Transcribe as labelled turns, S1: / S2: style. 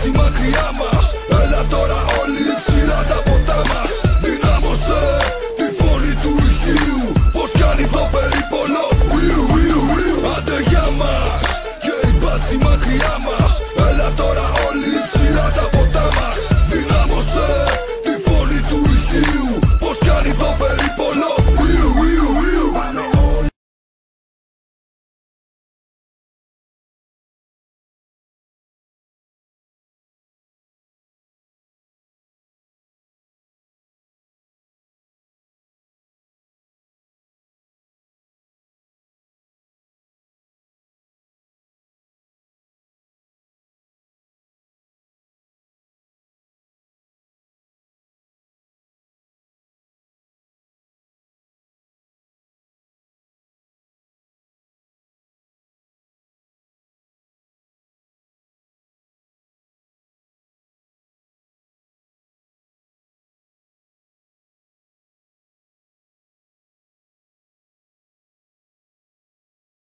S1: μπάτσι μακριά μας. Έλα τώρα όλοι ψηλά τα ποτά μας. Δυνάμωσε τη φωνή του ηχείου, πως κάνει το περίπολο. Άντε για μας και η μπάτσι μακριά μας. Έλα τώρα όλοι ψηλά τα